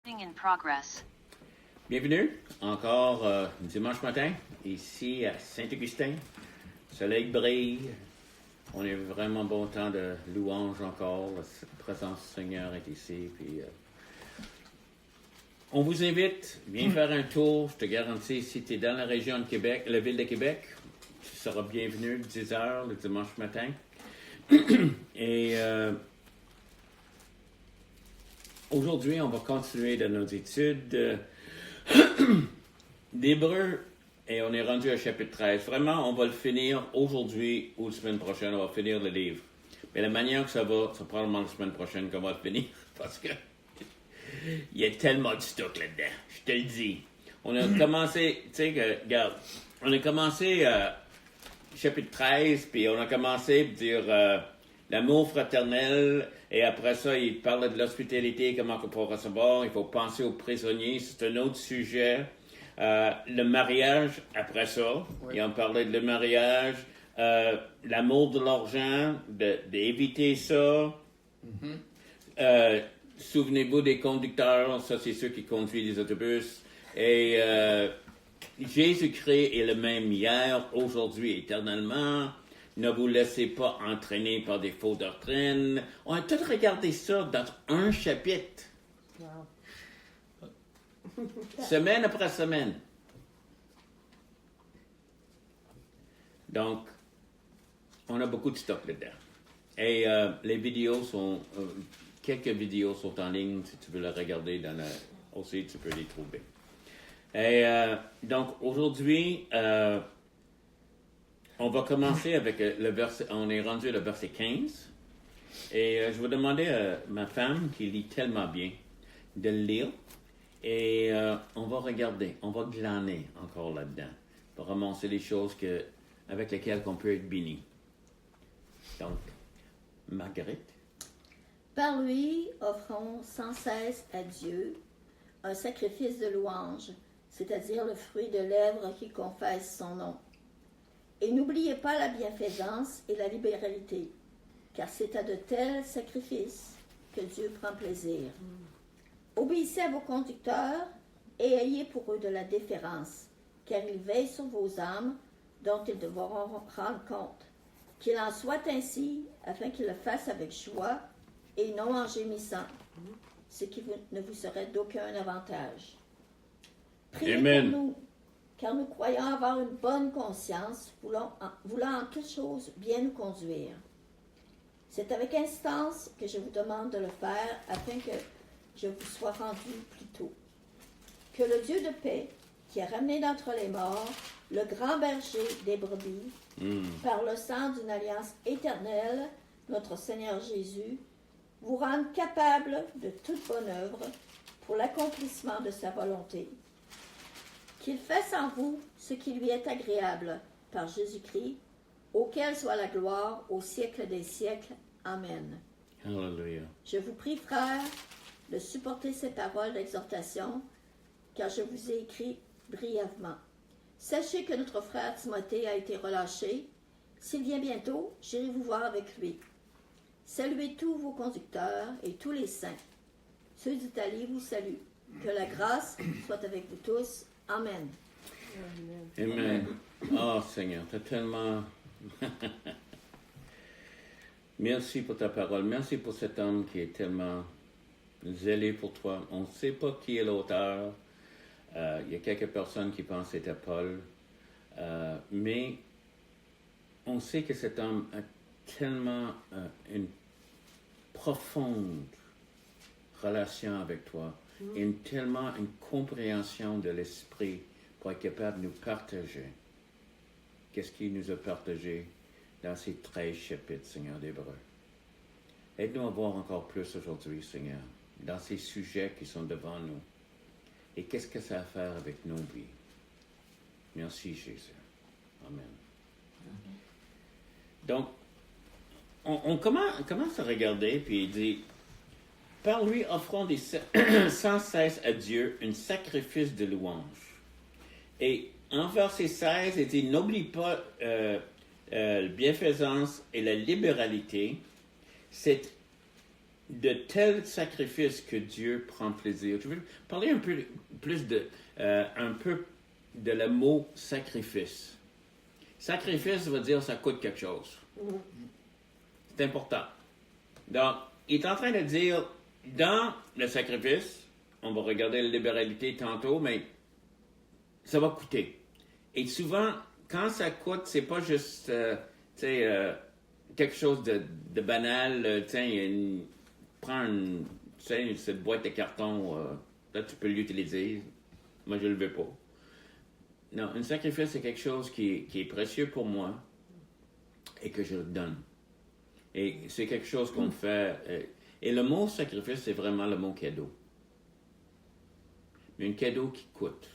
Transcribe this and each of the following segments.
In progress. Bienvenue, encore dimanche matin, ici à Saint-Augustin. Le soleil brille. On est vraiment bon temps de louange encore. La présence du Seigneur est ici. Puis, on vous invite, viens faire un tour. Je te garantis, si tu es dans la région de Québec, la ville de Québec, tu seras bienvenu 10 heures le dimanche matin. Et aujourd'hui, on va continuer dans nos études d'Hébreu et on est rendu au chapitre 13. Vraiment, on va le finir aujourd'hui ou la semaine prochaine. On va finir le livre. Mais la manière que ça va, c'est probablement la semaine prochaine qu'on va le finir parce que il y a tellement de stock là-dedans. Je te le dis. On a commencé, tu sais, regarde, on a commencé chapitre 13, puis on a commencé à dire l'amour fraternel, et après ça, il parle de l'hospitalité, comment on peut recevoir, il faut penser aux prisonniers, c'est un autre sujet. Le mariage, après ça, oui. Et on parlait de le mariage, l'amour de l'argent, d'éviter ça. Mm-hmm. Souvenez-vous des conducteurs, ça c'est ceux qui conduisent les autobus. Et Jésus-Christ est le même hier, aujourd'hui, éternellement. Ne vous laissez pas entraîner par des fausses doctrines. On a tout regardé ça dans un chapitre. Wow. Semaine après semaine. Donc, on a beaucoup de stock là-dedans. Et les vidéos sont... quelques vidéos sont en ligne. Si tu veux les regarder aussi, tu peux les trouver. Et donc, aujourd'hui... on va commencer avec le verset, on est rendu au verset 15. Et je vais demander à ma femme, qui lit tellement bien, de le lire. Et on va regarder, on va glaner encore là-dedans, pour ramasser les choses avec lesquelles on peut être béni. Donc, Marguerite. Par lui, offrons sans cesse à Dieu un sacrifice de louange, c'est-à-dire le fruit de lèvres qui confessent son nom. Et n'oubliez pas la bienfaisance et la libéralité, car c'est à de tels sacrifices que Dieu prend plaisir. Obéissez à vos conducteurs et ayez pour eux de la déférence, car ils veillent sur vos âmes dont ils devront rendre compte. Qu'il en soit ainsi, afin qu'ils le fassent avec joie et non en gémissant, ce qui ne vous serait d'aucun avantage. Priez Amen. pour nous, car nous croyons avoir une bonne conscience, voulant en toutes choses bien nous conduire. C'est avec insistance que je vous demande de le faire, afin que je vous sois rendu plus tôt. Que le Dieu de paix, qui a ramené d'entre les morts le grand berger des brebis, par le sang d'une alliance éternelle, notre Seigneur Jésus, vous rende capable de toute bonne œuvre pour l'accomplissement de sa volonté. Qu'il fasse en vous ce qui lui est agréable par Jésus-Christ, auquel soit la gloire au siècle des siècles. Amen. Alléluia. Je vous prie, frères, de supporter ces paroles d'exhortation, car je vous ai écrit brièvement. Sachez que notre frère Timothée a été relâché. S'il vient bientôt, j'irai vous voir avec lui. Saluez tous vos conducteurs et tous les saints. Ceux d'Italie vous saluent. Que la grâce soit avec vous tous. Amen. Amen. Oh Seigneur, tu as tellement... Merci pour ta parole. Merci pour cet homme qui est tellement zélé pour toi. On ne sait pas qui est l'auteur. Il y a quelques personnes qui pensent que c'était Paul. Mais on sait que cet homme a tellement une profonde relation avec toi. Tellement une compréhension de l'esprit pour être capable de nous partager qu'est-ce qu'il nous a partagé dans ces 13 chapitres, Seigneur d'Hébreu. Aide-nous à voir encore plus aujourd'hui, Seigneur, dans ces sujets qui sont devant nous. Et qu'est-ce que ça a à faire avec nos vies. Merci, Jésus. Amen. Donc, on commence à regarder, puis il dit, par lui, offrons sans cesse à Dieu un sacrifice de louange. Et en verset 16, il dit, n'oublie pas la bienfaisance et la libéralité. C'est de tels sacrifices que Dieu prend plaisir. Je veux parler un peu plus un peu de le mot sacrifice. Sacrifice veut dire ça coûte quelque chose. C'est important. Donc, il est en train de dire, dans le sacrifice, on va regarder la libéralité tantôt, mais ça va coûter. Et souvent, quand ça coûte, c'est pas juste quelque chose de banal. Prends cette boîte de carton, là tu peux l'utiliser. Moi, je le veux pas. Non, un sacrifice, c'est quelque chose qui est précieux pour moi et que je le donne. Et c'est quelque chose qu'on fait. Et le mot sacrifice, c'est vraiment le mot cadeau. Mais un cadeau qui coûte.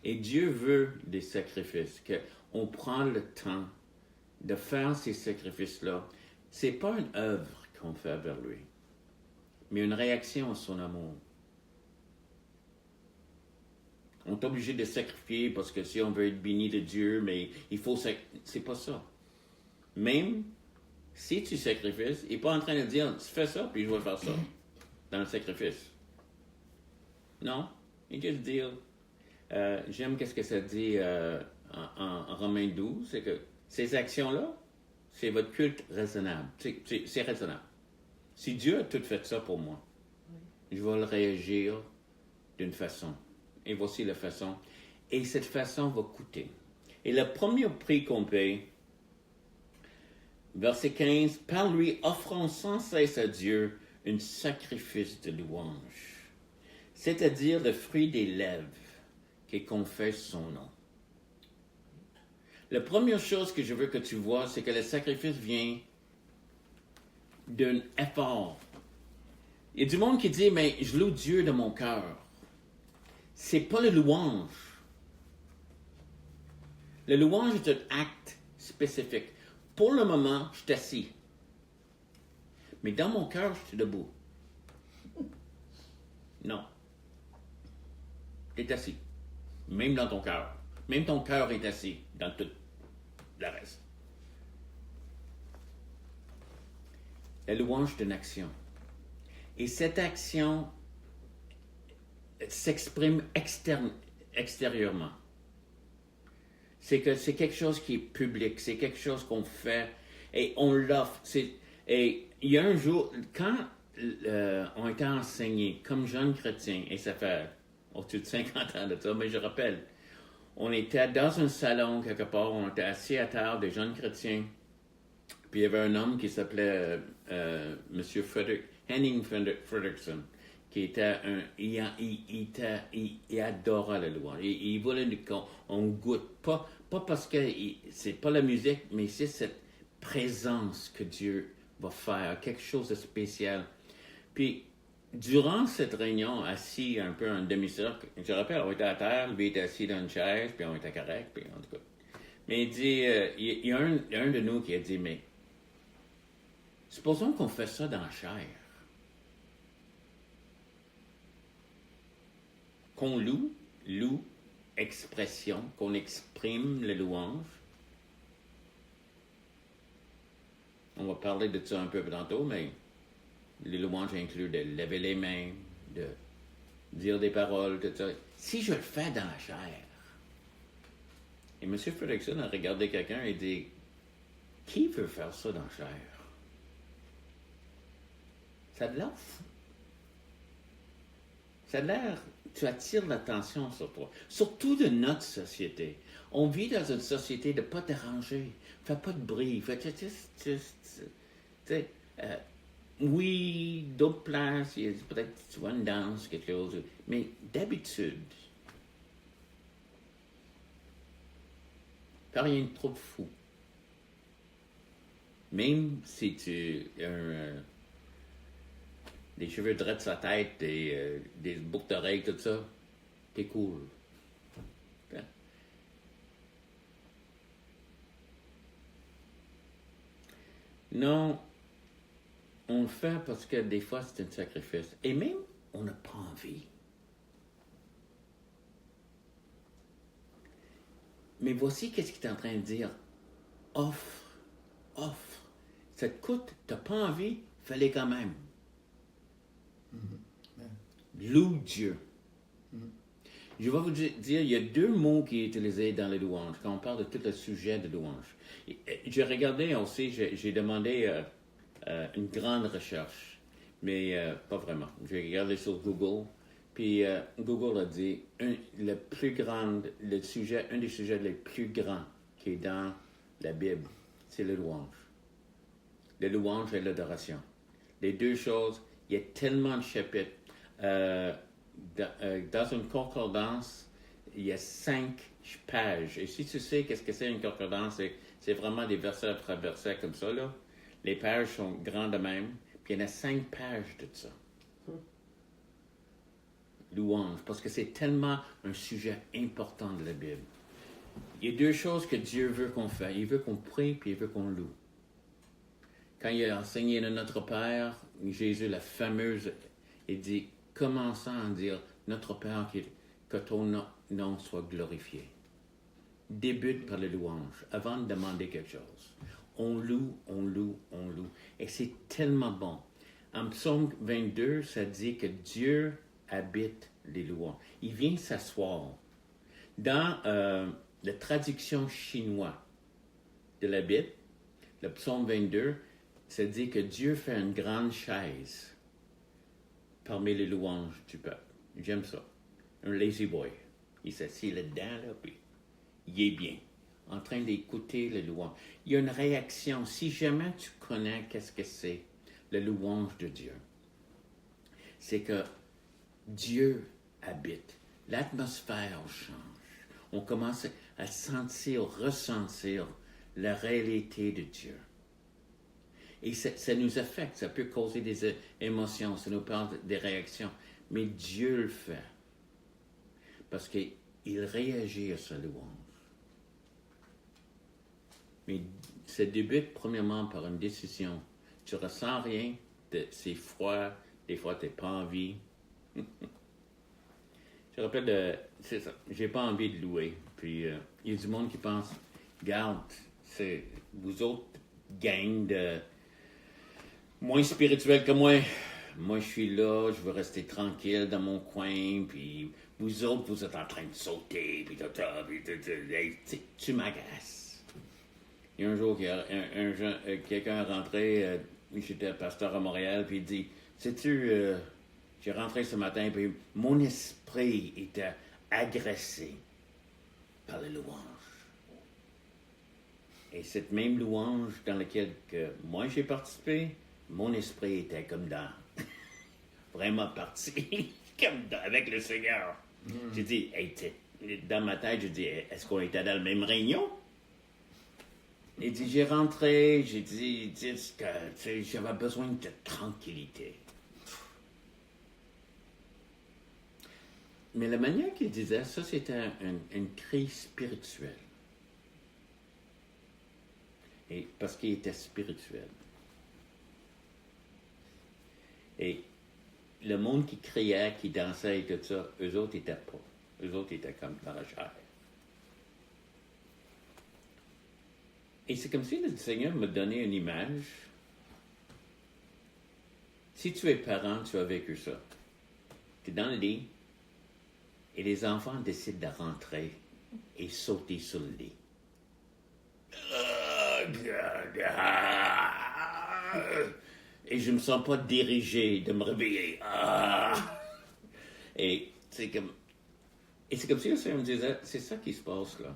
Et Dieu veut des sacrifices, qu'on prend le temps de faire ces sacrifices-là. C'est pas une œuvre qu'on fait vers lui, mais une réaction à son amour. On est obligé de sacrifier parce que si on veut être béni de Dieu, mais il faut c'est pas ça. Même si tu sacrifies, il n'est pas en train de dire tu fais ça puis je vais faire ça dans le sacrifice. Non, il juste dire j'aime qu'est-ce que ça dit en Romains 12, c'est que ces actions-là, c'est votre culte raisonnable. C'est raisonnable. Si Dieu a tout fait ça pour moi, je vais le réagir d'une façon. Et voici la façon. Et cette façon va coûter. Et le premier prix qu'on paye, verset 15, par lui offrons sans cesse à Dieu un sacrifice de louange, c'est-à-dire le fruit des lèvres qui confesse son nom. La première chose que je veux que tu vois, c'est que le sacrifice vient d'un effort. Il y a du monde qui dit, mais je loue Dieu de mon cœur. C'est pas le louange. Le louange est un acte spécifique. Pour le moment, je suis assis. Mais dans mon cœur, je suis debout. Non. Tu es assis. Même dans ton cœur. Même ton cœur est assis dans tout le reste. La louange est une action. Et cette action s'exprime extérieurement. C'est quelque chose qui est public, c'est quelque chose qu'on fait et on l'offre. Et il y a un jour, quand on était enseigné comme jeunes chrétiens, et ça fait au-dessus de 50 ans de ça, mais je rappelle, on était dans un salon quelque part, on était assis à table, des jeunes chrétiens, puis il y avait un homme qui s'appelait Monsieur Henning Fredrickson, qui était il adorait la louange. Il voulait qu'on goûte, pas parce que c'est pas la musique, mais c'est cette présence que Dieu va faire, quelque chose de spécial. Puis, durant cette réunion, assis un peu en demi-cercle, je rappelle, on était à terre, lui était assis dans une chaise, puis on était correct, puis en tout cas. Mais il dit, il y a un de nous qui a dit, mais supposons qu'on fait ça dans la chair. Qu'on loue, expression, qu'on exprime le louange. On va parler de ça un peu tantôt, mais les louanges incluent de lever les mains, de dire des paroles, tout ça. Si je le fais dans la chair, et M. Fredrickson a regardé quelqu'un et dit, qui veut faire ça dans la chair? Ça a de l'air fou. Ça a l'air, tu attires l'attention sur toi. Surtout de notre société. On vit dans une société de ne pas déranger. Fais pas de bruit. Oui, d'autres places, peut-être tu vois une danse, quelque chose. Mais d'habitude, fais rien de trop fou. Même si tu as des cheveux dreads sur la tête, des boucles d'oreilles, tout ça, t'es cool. Hein? Non, on le fait parce que des fois c'est un sacrifice. Et même, on n'a pas envie. Mais voici qu'est-ce qu'il est en train de dire. Offre Ça te coûte, tu n'as pas envie, fais-les quand même. Loue Dieu. Je vais vous dire, il y a deux mots qui sont utilisés dans les louanges, quand on parle de tout le sujet de louange. J'ai regardé aussi, j'ai demandé une grande recherche, mais pas vraiment. J'ai regardé sur Google, puis Google a dit, un des sujets les plus grands qui est dans la Bible, c'est le louange. Le louange et l'adoration. Les deux choses, il y a tellement de chapitres. Dans une concordance, il y a 5 pages. Et si tu sais qu'est-ce que c'est une concordance, c'est vraiment des versets après versets comme ça, là. Les pages sont grandes de même, puis il y en a 5 pages de ça. Louange, parce que c'est tellement un sujet important de la Bible. Il y a deux choses que Dieu veut qu'on fasse. Il veut qu'on prie, puis il veut qu'on loue. Quand il a enseigné de Notre Père, Jésus, la fameuse, il dit, commençant à dire, Notre Père, que ton nom soit glorifié. Débute par la louange, avant de demander quelque chose. On loue, on loue, on loue. Et c'est tellement bon. En Psaume 22, ça dit que Dieu habite les louanges. Il vient s'asseoir. Dans la traduction chinoise de la Bible, le Psaume 22, ça dit que Dieu fait une grande chaise parmi les louanges du peuple. J'aime ça. Un lazy boy. Il s'assied là-dedans, là, puis il est bien, en train d'écouter les louanges. Il y a une réaction. Si jamais tu connais qu'est-ce que c'est, la louange de Dieu, c'est que Dieu habite. L'atmosphère change. On commence à sentir, ressentir la réalité de Dieu. Et ça nous affecte, ça peut causer des émotions, ça nous parle des réactions. Mais Dieu le fait. Parce qu'il réagit à sa louange. Mais ça débute premièrement par une décision. Tu ressens rien, c'est froid, des fois tu n'as pas envie. Je rappelle, c'est ça, j'ai pas envie de louer. Puis il y a du monde qui pense, garde, c'est vous autres gang de moins spirituels que moi. Moi, je suis là, je veux rester tranquille dans mon coin, puis vous autres, vous êtes en train de sauter, puis tout ça, puis tu m'agaces. Il y a un jour, quelqu'un est rentré, j'étais pasteur à Montréal, puis il dit, sais-tu, j'ai rentré ce matin, puis mon esprit était agressé par les louanges. Et cette même louange dans laquelle que moi j'ai participé, mon esprit était comme dans, vraiment parti, comme dans, avec le Seigneur. J'ai dit, hey, dans ma tête, j'ai dit, est-ce qu'on était dans la même réunion? Il dit, j'ai rentré, j'ai dit que j'avais besoin de tranquillité. Mais la manière qu'il disait, ça c'était une crise spirituelle. Et parce qu'il était spirituel. Et le monde qui criait, qui dansait et tout ça, eux autres n'étaient pas. Eux autres étaient comme dans la chair. Et c'est comme si le Seigneur me donnait une image. Si tu es parent, tu as vécu ça. Tu es dans le lit et les enfants décident de rentrer et sauter sur le lit. Et je ne me sens pas dirigé de me réveiller. Et c'est comme si le Seigneur me disait, c'est ça qui se passe là.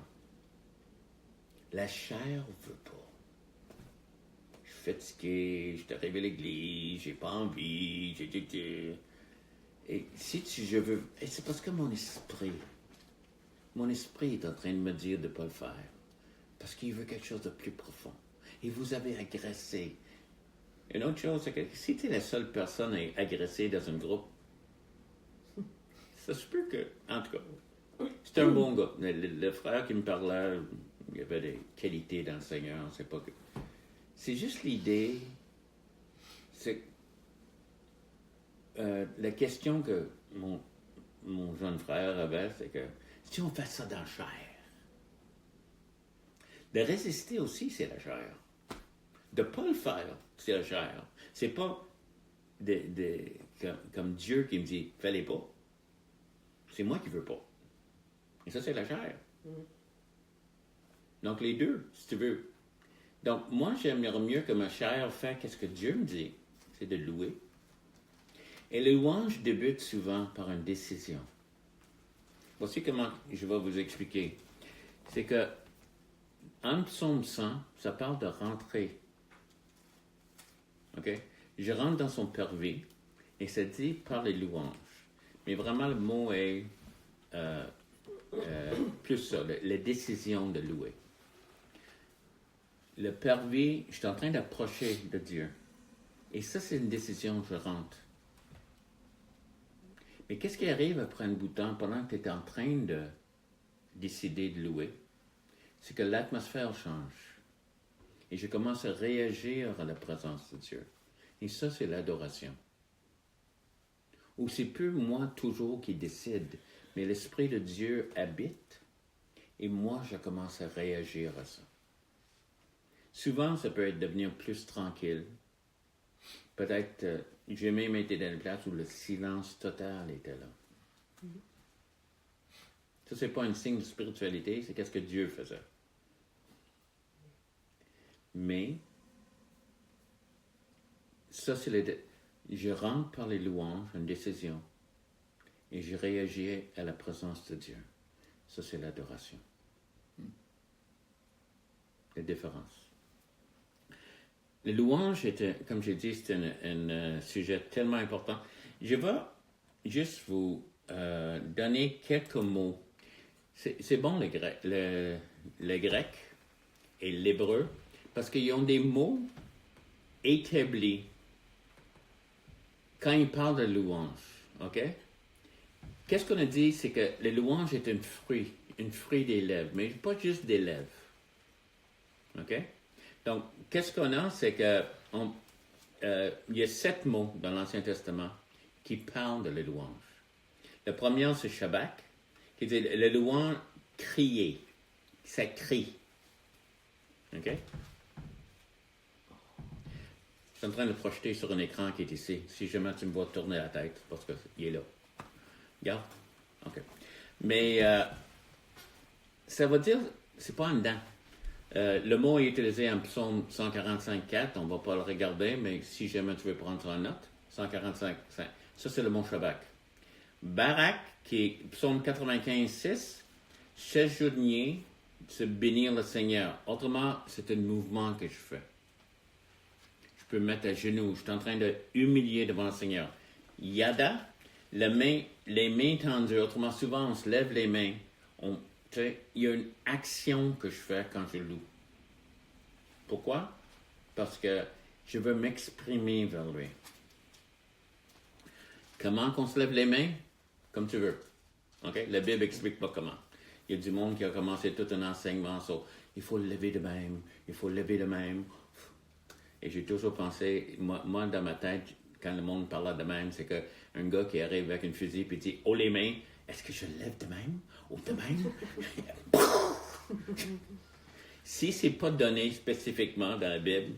La chair ne veut pas. Je suis fatigué, je suis arrivé à l'église, j'ai pas envie, Et si je veux... Et c'est parce que mon esprit est en train de me dire de ne pas le faire. Parce qu'il veut quelque chose de plus profond. Et vous avez agressé. Une autre chose, c'est que si tu es la seule personne à agresser dans un groupe, ça se peut que... En tout cas, c'est un bon gars. Le frère qui me parlait, il y avait des qualités dans le Seigneur, c'est pas que... C'est juste l'idée, c'est... la question que mon jeune frère avait, c'est que si on fait ça dans la chair, de résister aussi, c'est la chair. de ne pas le faire, c'est la chair. C'est pas comme Dieu qui me dit, fais-les pas. C'est moi qui veux pas. Et ça, c'est la chair. Donc, les deux, si tu veux. Donc, moi, j'aimerais mieux que ma chair fasse qu'est-ce que Dieu me dit. C'est de louer. Et le louange débute souvent par une décision. Voici comment je vais vous expliquer. C'est que, en psaume 100, ça parle de rentrer. OK? Je rentre dans son parvis et ça dit par les louanges. Mais vraiment, le mot est plus ça, la décision de louer. Le parvis, je suis en train d'approcher de Dieu. Et ça, c'est une décision, je rentre. Mais qu'est-ce qui arrive après un bout de temps, pendant que tu es en train de décider de louer? C'est que l'atmosphère change. Et je commence à réagir à la présence de Dieu. Et ça, c'est l'adoration. Ou c'est plus moi toujours qui décide, mais l'Esprit de Dieu habite et moi, je commence à réagir à ça. Souvent, ça peut être devenir plus tranquille. Peut-être, j'ai même été dans une place où le silence total était là. Ça, c'est pas un signe de spiritualité, c'est qu'est-ce que Dieu faisait. Mais, ça, c'est je rentre par les louanges, une décision, et je réagis à la présence de Dieu. Ça, c'est l'adoration. La différence. Les louanges, comme j'ai dit, c'est un sujet tellement important. Je vais juste vous donner quelques mots. C'est bon le grec et l'hébreu, parce qu'ils ont des mots établis quand ils parlent de louange. OK? Qu'est-ce qu'on a dit? C'est que le louange est un fruit des lèvres, mais pas juste des lèvres. OK? Donc, qu'est-ce qu'on a? C'est que il y a 7 mots dans l'Ancien Testament qui parlent de la louange. Le premier, c'est Shabbat, qui dit le louange crier. Ça crie. OK? Je suis en train de projeter sur un écran qui est ici. Si jamais tu me vois tourner la tête, parce qu'il est là. Regarde. OK. Mais ça veut dire, c'est pas en dedans. Le mot est utilisé en psaume 145.4. On ne va pas le regarder, mais si jamais tu veux prendre ça en note, 145.5. Ça, c'est le mot Shabbat. Barak, qui est psaume 95.6, s'agenouiller, se bénir le Seigneur. Autrement, c'est un mouvement que je fais. Je peux me mettre à genoux. Je suis en train de humilier devant le Seigneur. Yada, les mains tendues. Autrement, souvent, on se lève les mains. Il y a une action que je fais quand je loue. Pourquoi? Parce que je veux m'exprimer vers lui. Comment qu'on se lève les mains? Comme tu veux. Okay? La Bible n'explique pas comment. Il y a du monde qui a commencé tout un enseignement sur il faut le lever de même, il faut le lever de même. Et j'ai toujours pensé, moi dans ma tête, quand le monde parlait de même, c'est qu'un gars qui arrive avec une fusil et dit oh les mains, est-ce que je le lève de même? Ou de même? Si c'est pas donné spécifiquement dans la Bible,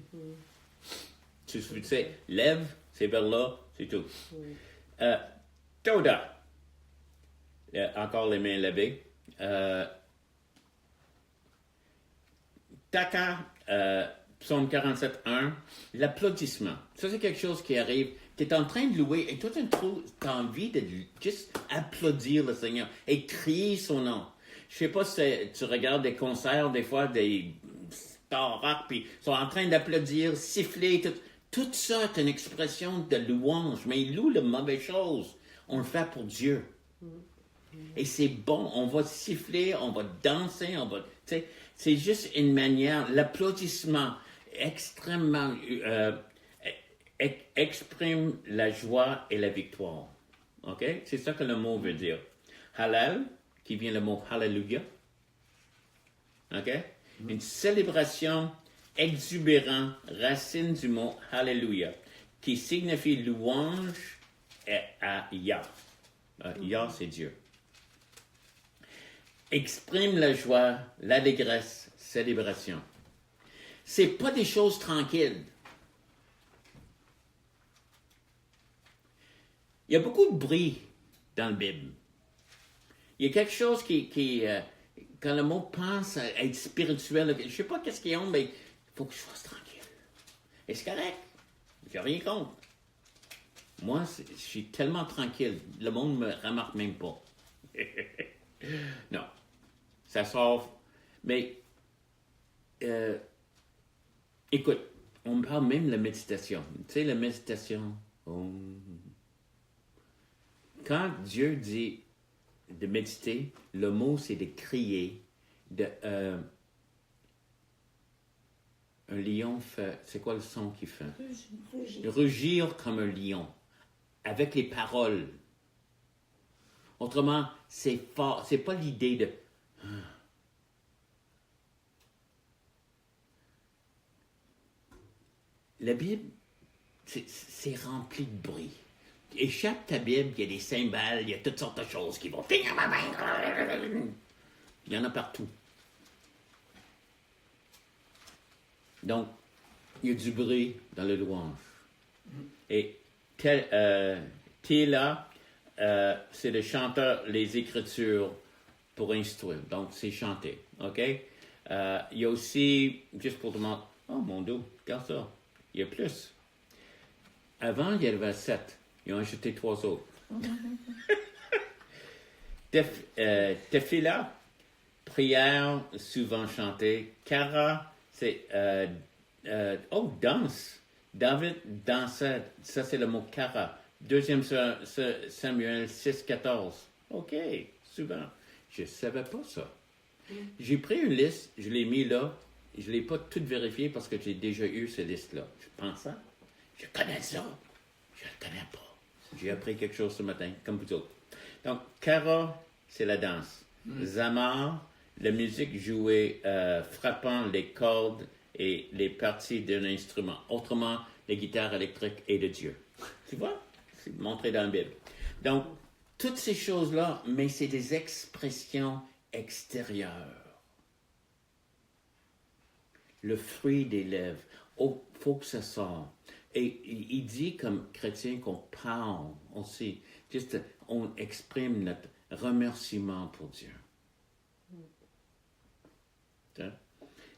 tu sais, lève, c'est vers là, c'est tout. Toda. Encore les mains levées. Taka, psaume 47.1, l'applaudissement. Ça, c'est quelque chose qui arrive. Tu es en train de louer et toi, tu as envie de juste applaudir le Seigneur et crier son nom. Je sais pas si tu regardes des concerts, des fois, des stars rock, puis ils sont en train d'applaudir, siffler, tout ça est une expression de louange, mais ils louent la mauvaise chose. On le fait pour Dieu. Et c'est bon, on va siffler, on va danser, c'est juste une manière, l'applaudissement extrêmement exprime la joie et la victoire. OK? C'est ça que le mot veut dire. Halal, qui vient le mot hallelujah. OK? Une célébration exubérante, racine du mot hallelujah, qui signifie louange à Yah. Yah, c'est Dieu. Exprime la joie, l'allégresse, célébration. c'est pas des choses tranquilles. Il y a beaucoup de bruit dans la Bible. Il y a quelque chose quand le mot pense à être spirituel, je ne sais pas qu'est-ce qu'ils ont, mais il faut que je fasse tranquille. Et c'est correct. J'ai rien contre. Moi, je suis tellement tranquille. Le monde ne me remarque même pas. Non. Ça sort. Mais, écoute, on me parle même de la méditation. Tu sais, la méditation. Quand Dieu dit de méditer, le mot c'est de crier, un lion fait, c'est quoi le son qu'il fait? Rugir. Rugir comme un lion, avec les paroles. Autrement, c'est fort, c'est pas l'idée de... La Bible, c'est rempli de bruit. Échappe ta Bible, il y a des cymbales, il y a toutes sortes de choses qui vont... Il y en a partout. Donc, il y a du bruit dans le louange. Et Tila, c'est le chanteur, les écritures pour instruire. Donc, c'est chanter. OK? Il y a aussi, juste pour te montrer... Oh, mon Dieu, regarde ça. Il y a plus. Avant, il y avait 7. Ils ont ajouté 3 autres. Tefila, prière souvent chantée. Kara, c'est danse. David dansait. Ça, c'est le mot kara. 2 Samuel 6,14. OK, souvent. Je ne savais pas ça. J'ai pris une liste, je l'ai mis là. Je ne l'ai pas toute vérifiée parce que j'ai déjà eu cette liste-là. Je pensais, je connais ça. Je ne le connais pas. J'ai appris quelque chose ce matin, comme vous autres. Donc, Kara, c'est la danse. Zamar, la musique jouée frappant les cordes et les parties d'un instrument. Autrement, les guitares électriques et de Dieu. Tu vois? C'est montré dans la Bible. Donc, toutes ces choses-là, mais c'est des expressions extérieures. Le fruit des lèvres. Oh, il faut que ça sorte. Et il dit comme chrétien qu'on parle aussi. Juste, on exprime notre remerciement pour Dieu.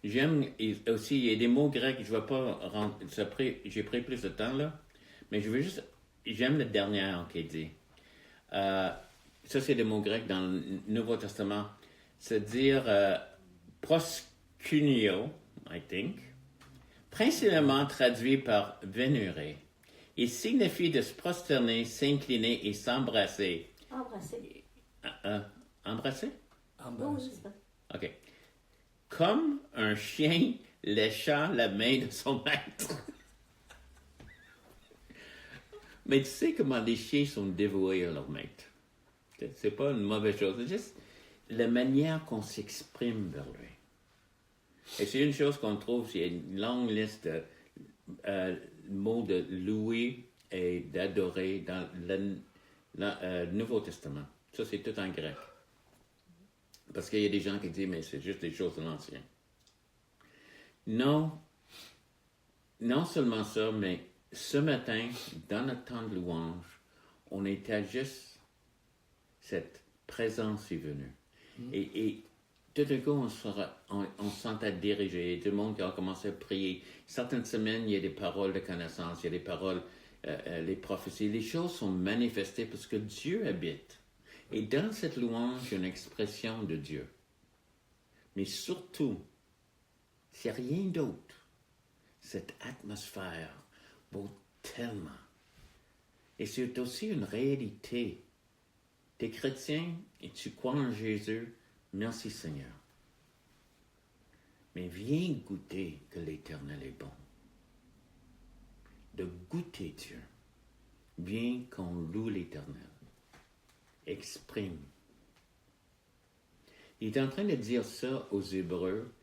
J'aime aussi, il y a des mots grecs, je ne vais pas rentrer, j'ai pris plus de temps là, mais je veux juste, j'aime le dernier qu'il dit. Ça, c'est des mots grecs dans le Nouveau Testament. C'est-à-dire proskunio, I think, principalement traduit par vénérer. Il signifie de se prosterner, s'incliner et s'embrasser. Embrasser. Embrasser? Oui, c'est ça. OK. Comme un chien léchant la main de son maître. Mais tu sais comment les chiens sont dévoués à leur maître. C'est pas une mauvaise chose. C'est juste la manière qu'on s'exprime vers lui. Et c'est une chose qu'on trouve, il y a une longue liste de mots de louer et d'adorer dans le Nouveau Testament. Ça, c'est tout en grec. Parce qu'il y a des gens qui disent, mais c'est juste des choses de l'Ancien. Non, non seulement ça, mais ce matin, dans notre temps de louange, on était juste, cette présence est venue. Et tout d'un coup, on se sentait dirigé. Tout le monde qui a commencé à prier. Certaines semaines, il y a des paroles de connaissance, il y a des paroles, les prophéties. Les choses sont manifestées parce que Dieu habite. Et dans cette louange, il y a une expression de Dieu. Mais surtout, c'est rien d'autre. Cette atmosphère vaut tellement. Et c'est aussi une réalité. Tu es chrétien et tu crois en Jésus, merci Seigneur. Mais viens goûter que l'Éternel est bon. De goûter Dieu. Viens qu'on loue l'Éternel. Exprime. Il est en train de dire ça aux Hébreux,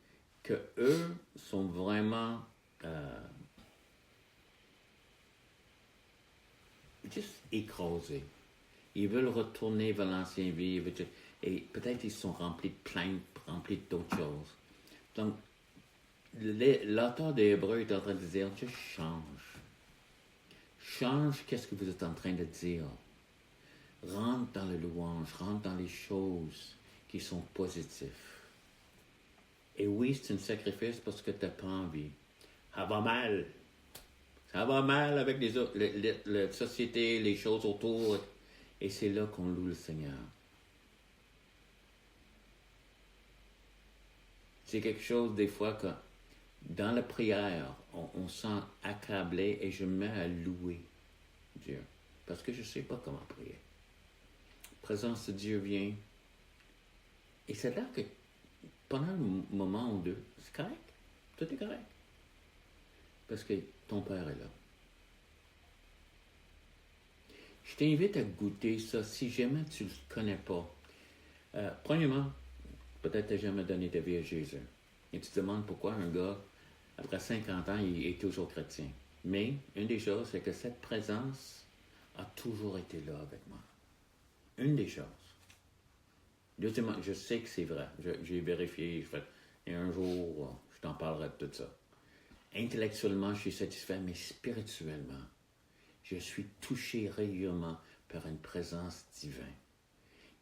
que eux sont vraiment juste écrasés. Ils veulent retourner vers l'ancienne vie, et peut-être ils sont remplis de plaintes, remplis d'autres choses. Donc, l'auteur des Hébreux est en train de dire, juste change. Change qu'est-ce que vous êtes en train de dire. Rentre dans le louange, rentre dans les choses qui sont positives. Et oui, c'est un sacrifice parce que tu n'as pas envie. Ça va mal. Ça va mal avec les autres, la société, les choses autour. Et c'est là qu'on loue le Seigneur. C'est quelque chose, des fois, que dans la prière, on sent accablé et je me mets à louer Dieu. Parce que je ne sais pas comment prier. La présence de Dieu vient. Et c'est là que, pendant un moment ou deux, c'est correct. Tout est correct. Parce que ton Père est là. Je t'invite à goûter ça si jamais tu ne le connais pas. Premièrement, peut-être tu n'as jamais donné ta vie à Jésus. Et tu te demandes pourquoi un gars, après 50 ans, il est toujours chrétien. Mais une des choses, c'est que cette présence a toujours été là avec moi. Une des choses. Deuxièmement, je sais que c'est vrai. J'ai vérifié. Et un jour, je t'en parlerai de tout ça. Intellectuellement, je suis satisfait, mais spirituellement, je suis touché régulièrement par une présence divine.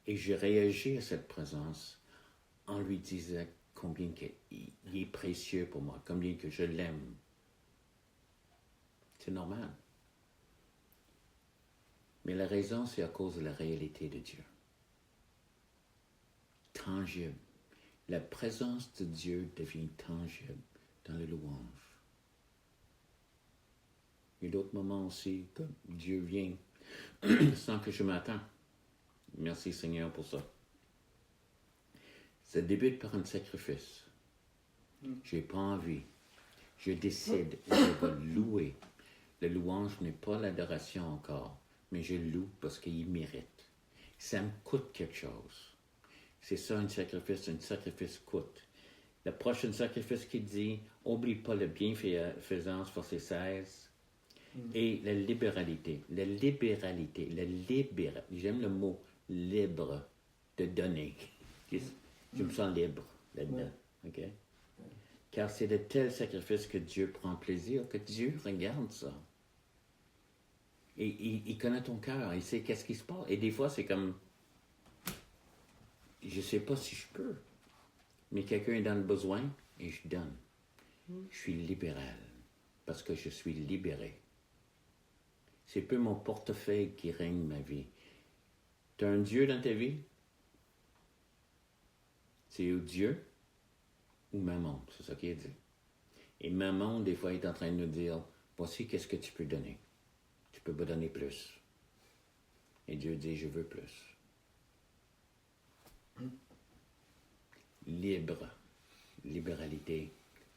Et je réagis à cette présence en lui disant combien il est précieux pour moi, combien que je l'aime. C'est normal. Mais la raison, c'est à cause de la réalité de Dieu. Tangible. La présence de Dieu devient tangible dans le louange. Il y a d'autres moments aussi que Dieu vient sans que je m'attends. Merci Seigneur pour ça. Ça débute par un sacrifice. Je n'ai pas envie. Je décide, je vais louer. La louange n'est pas l'adoration encore, mais je loue parce qu'il mérite. Ça me coûte quelque chose. C'est ça un sacrifice coûte. Le prochain sacrifice qui dit, oublie pas le bienfaisance, verset 16, et la libéralité. J'aime le mot libre de donner. Je me sens libre là-dedans. Okay? Car c'est de tels sacrifices que Dieu prend plaisir, que Dieu regarde ça. Et il connaît ton cœur, il sait qu'est-ce qui se passe. Et des fois, c'est comme, je ne sais pas si je peux, mais quelqu'un est dans le besoin et je donne. Je suis libéral parce que je suis libéré. C'est peu mon portefeuille qui règne ma vie. Tu as un Dieu dans ta vie? C'est Dieu ou maman, c'est ça qu'il dit. Et maman, des fois, est en train de nous dire, voici qu'est-ce que tu peux donner. Tu peux pas donner plus. Et Dieu dit, je veux plus. Libre. Libéralité.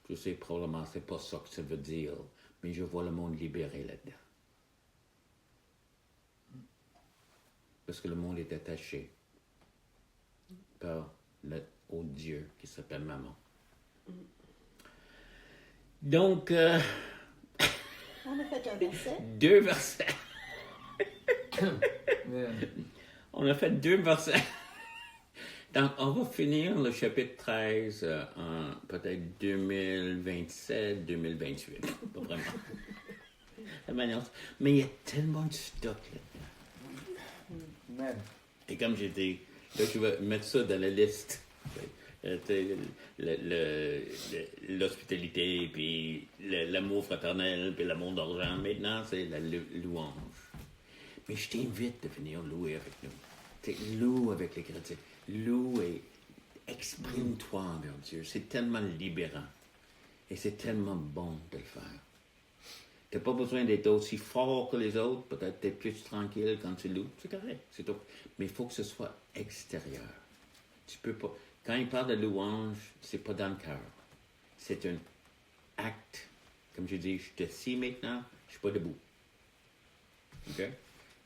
Je sais probablement c'est pas ça que ça veut dire, mais je vois le monde libéré là-dedans. Parce que le monde est attaché par au Dieu qui s'appelle maman. Donc, On a fait un verset. 2 versets. On a fait 2 versets. Donc, on va finir le chapitre 13 en peut-être 2027, 2028. Pas vraiment. La manière. Mais il y a tellement de stock là-dedans. Et comme j'ai dit, là, je vais mettre ça dans la liste. L'hospitalité, puis l'amour fraternel, puis l'amour d'argent. Maintenant, c'est la louange. Mais je t'invite de venir louer avec nous. Loue avec les chrétiens. Loue et exprime-toi envers Dieu. C'est tellement libérant. Et c'est tellement bon de le faire. Tu n'as pas besoin d'être aussi fort que les autres. Peut-être tu es plus tranquille quand tu loues. C'est correct. C'est tout. Mais il faut que ce soit extérieur. Tu peux pas. Quand il parle de louange, c'est pas dans le cœur. C'est un acte. Comme je dis, je te assis maintenant, je suis pas debout. OK?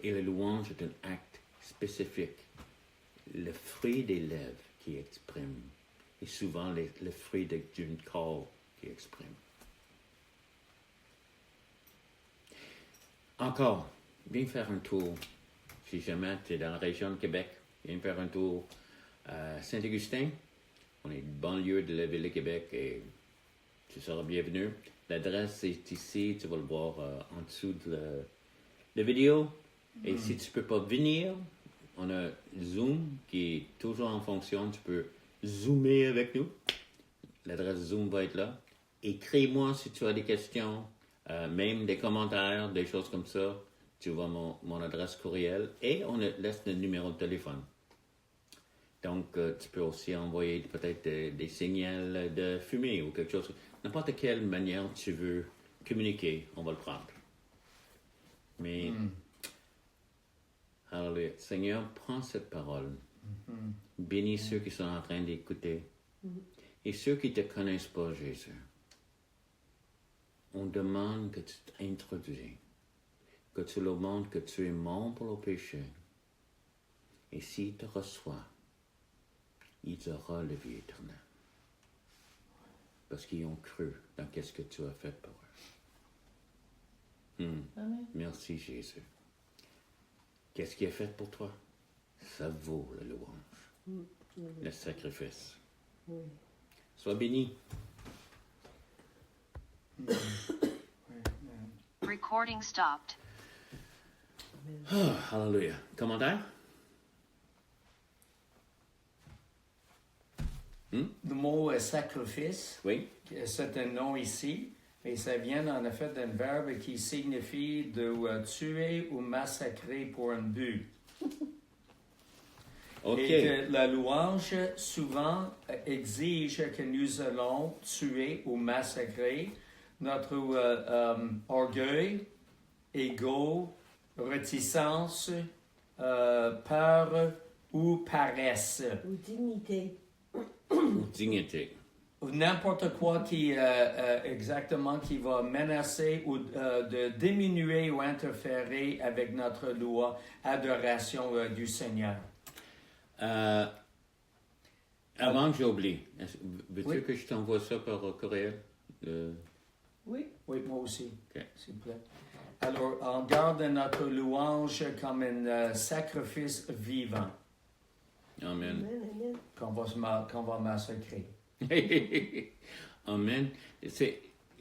Et la louange est un acte spécifique. Le fruit des lèvres qui exprime. Et souvent le fruit d'une corps qui exprime. Encore, viens faire un tour. Si jamais tu es dans la région de Québec, viens faire un tour à Saint-Augustin. On est banlieue de la ville de Québec et tu seras bienvenu. L'adresse est ici, tu vas le voir en dessous de la vidéo. Et si tu ne peux pas venir, on a Zoom qui est toujours en fonction. Tu peux zoomer avec nous. L'adresse Zoom va être là. Écris-moi si tu as des questions, même des commentaires, des choses comme ça. Tu vois mon adresse courriel et on laisse le numéro de téléphone. Donc, tu peux aussi envoyer peut-être des signaux de fumée ou quelque chose. N'importe quelle manière tu veux communiquer, on va le prendre. Mais, Alléluia. Seigneur, prends cette parole. Bénis ceux qui sont en train d'écouter. Et ceux qui ne te connaissent pas, Jésus. On demande que tu t'introduises, que tu leur montres que tu es mort pour le péché. Et s'ils te reçoivent, ils auront la vie éternelle. Parce qu'ils ont cru dans ce que tu as fait pour eux. Amen. Merci, Jésus. Qu'est-ce qui est fait pour toi? Ça vaut la louange, le sacrifice. Sois béni. Recording stopped. Alléluia. Commentaire? Le mot sacrifice, Oui. c'est un nom ici, et ça vient en effet d'un verbe qui signifie de tuer ou massacrer pour un but. OK. Et que la louange souvent exige que nous allons tuer ou massacrer notre orgueil, ego, réticence, peur ou paresse. Ou dignité. Ou dignité. Ou n'importe quoi qui exactement qui va menacer ou de diminuer ou interférer avec notre loi, adoration du Seigneur. Avant que j'oublie, veux-tu Oui. que je t'envoie ça par courriel? Oui. Oui, moi aussi, Ok. s'il vous plaît. Alors, on garde notre louange comme un sacrifice vivant Amen. Amen. qu'on va massacrer. Amen.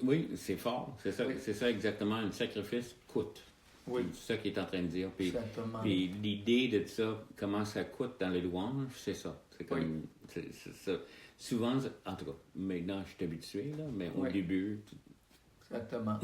Oui, c'est fort. C'est ça, Oui. c'est ça exactement. Un sacrifice coûte. Oui. C'est ça qu'il est en train de dire. Puis Exactement. l'idée de ça, comment ça coûte dans les louanges, c'est ça. C'est comme. C'est ça. Souvent, en tout cas, maintenant je suis habitué, là, mais au Oui. début, tu Exactement.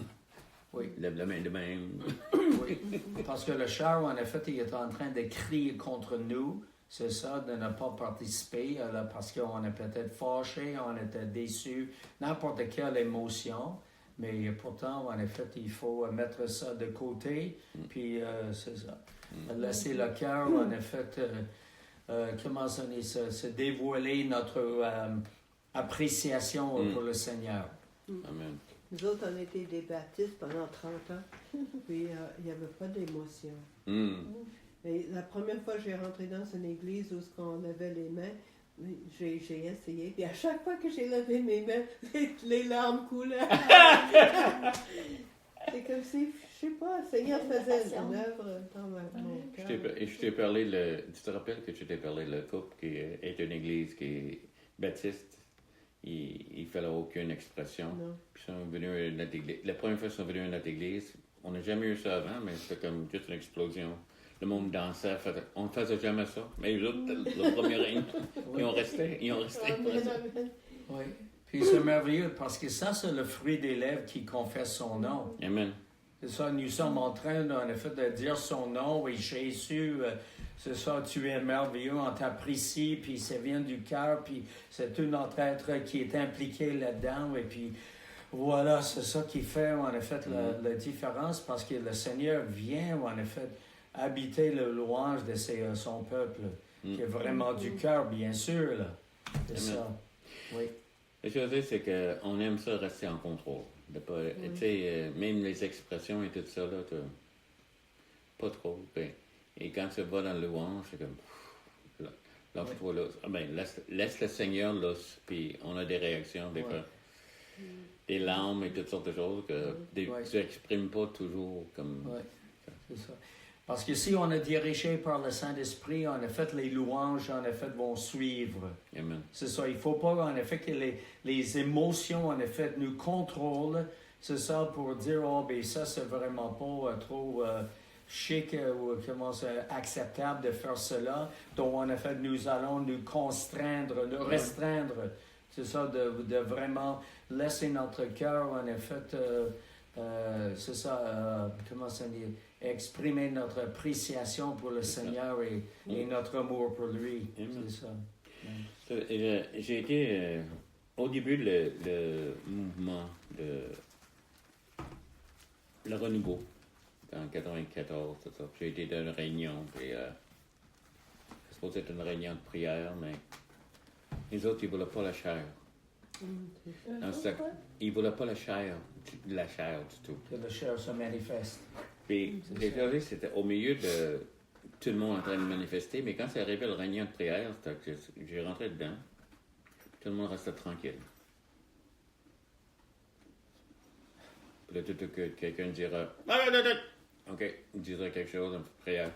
Oui. lèves la main de même. Oui. Parce que le char, en effet, il est en train de crier contre nous. C'est ça, de ne pas participer là, parce qu'on est peut-être fâché, on était déçu, n'importe quelle émotion. Mais pourtant, en effet, il faut mettre ça de côté. Puis, c'est ça. Laisser le cœur, en effet, comment ça dit, se dévoiler notre appréciation pour le Seigneur. Amen. Nous autres, on était des baptistes pendant 30 ans, puis il n'y avait pas d'émotion. Et la première fois que j'ai rentré dans une église où on avait les mains, j'ai essayé, puis à chaque fois que j'ai levé mes mains, les larmes coulaient. C'est comme si, je sais pas, le Seigneur faisait une œuvre dans mon cœur. Je t'ai parlé, tu te rappelles que je t'ai parlé le couple qui est une église qui est baptiste. Il ne fallait aucune expression. Non. Puis ils sont venus à notre église. La première fois qu'ils sont venus à notre église, on n'a jamais eu ça avant, mais c'était comme juste une explosion. Le monde dansait, on ne faisait jamais ça. Mais les autres, le premier règne, ils ont resté. Amen, amen. Oui. Puis c'est merveilleux parce que ça, c'est le fruit des lèvres qui confesse son nom. Amen. C'est ça, nous sommes en train, en effet, de dire son nom. Et Jésus, c'est ça, tu es merveilleux, on t'apprécie, puis ça vient du cœur, puis c'est tout notre être qui est impliqué là-dedans. Et puis voilà, c'est ça qui fait, en effet, la différence parce que le Seigneur vient, en effet, habiter le louange de son peuple, qui est vraiment du cœur, bien sûr. Là. C'est Amen. ça. Oui. La chose est, c'est qu'on aime ça rester en contrôle. De pas, tu sais, même les expressions et tout ça, là, pas trop. Et quand tu vas dans le louange, c'est comme, lâche-toi là. Ah ben, laisse le Seigneur là, puis on a des réactions, des fois. Des larmes et toutes sortes de choses que tu n'exprimes pas toujours comme... Oui, c'est ça. Parce que si on est dirigé par le Saint-Esprit, en effet, les louanges, en effet, vont suivre. Amen. C'est ça. Il ne faut pas, en effet, que les émotions, en effet, nous contrôlent. C'est ça pour dire, oh, ben ça, c'est vraiment pas trop chic ou comment c'est acceptable de faire cela. Donc, en effet, nous allons nous constraindre, nous restreindre. C'est ça, de vraiment laisser notre cœur, en effet, c'est ça, comment ça dit, exprimer notre appréciation pour le Seigneur et notre amour pour lui. Amen. C'est ça. J'ai été au début le mouvement de le renouveau en 94, tout ça. J'ai été dans une réunion, puis c'est supposé être une réunion de prière, mais les autres, ils ne voulaient pas la chair. Non, ils ne voulaient pas la chair du tout. Que le chair se manifeste. Puis, les théories, c'était au milieu de tout le monde en train de manifester, mais quand c'est arrivé la réunion de prière, j'ai rentré dedans, tout le monde restait tranquille. Puis là, tout que quelqu'un dira « OK », il dirait quelque chose, une prière.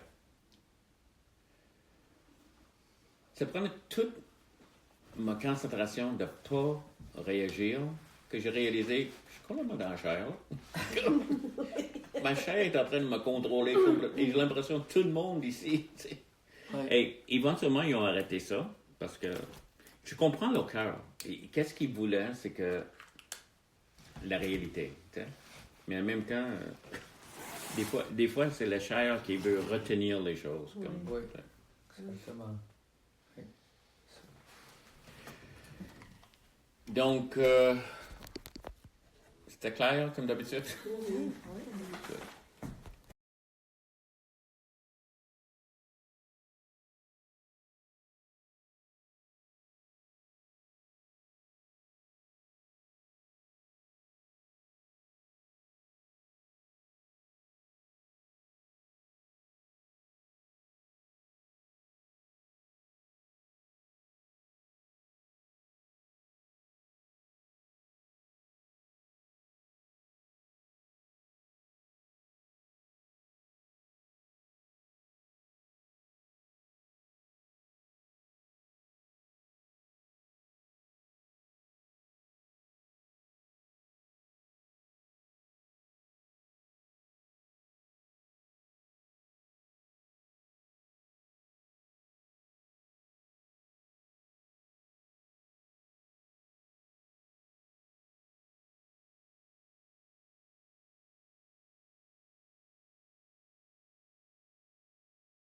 Ça prenait toute ma concentration de ne pas réagir que j'ai réalisé, je suis complètement dans la chair. Ma chair est en train de me contrôler. Et j'ai l'impression que tout le monde ici. Tu sais. Ouais. Et éventuellement, ils ont arrêté ça parce que je comprends leur cœur. Et qu'est-ce qu'ils voulaient, c'est que la réalité. Tu sais. Mais en même temps, des fois, c'est la chair qui veut retenir les choses. Comme, Oui, tu sais. exactement. Donc, c'était clair comme d'habitude? Oui, oui.